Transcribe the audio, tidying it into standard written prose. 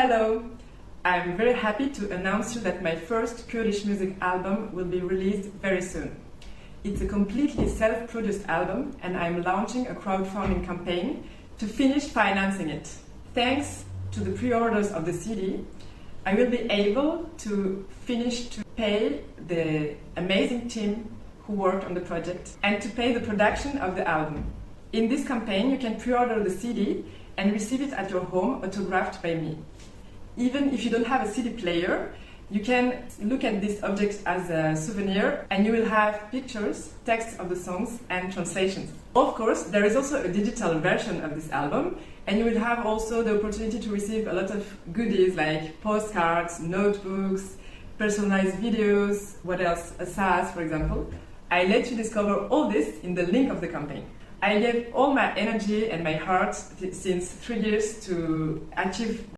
Hello! I'm very happy to announce you that my first Kurdish music album will be released very soon. It's a completely self-produced album and I'm launching a crowdfunding campaign to finish financing it. Thanks to the pre-orders of the CD, I will be able to pay the amazing team who worked on the project and to pay the production of the album. In this campaign, you can pre-order the CD and receive it at your home autographed by me. Even if you don't have a CD player, you can look at this object as a souvenir and you will have pictures, texts of the songs and translations. Of course, there is also a digital version of this album and you will have also the opportunity to receive a lot of goodies like postcards, notebooks, personalized videos, what else, a SAS for example. I let you discover all this in the link of the campaign. I gave all my energy and my heart since 3 years to achieve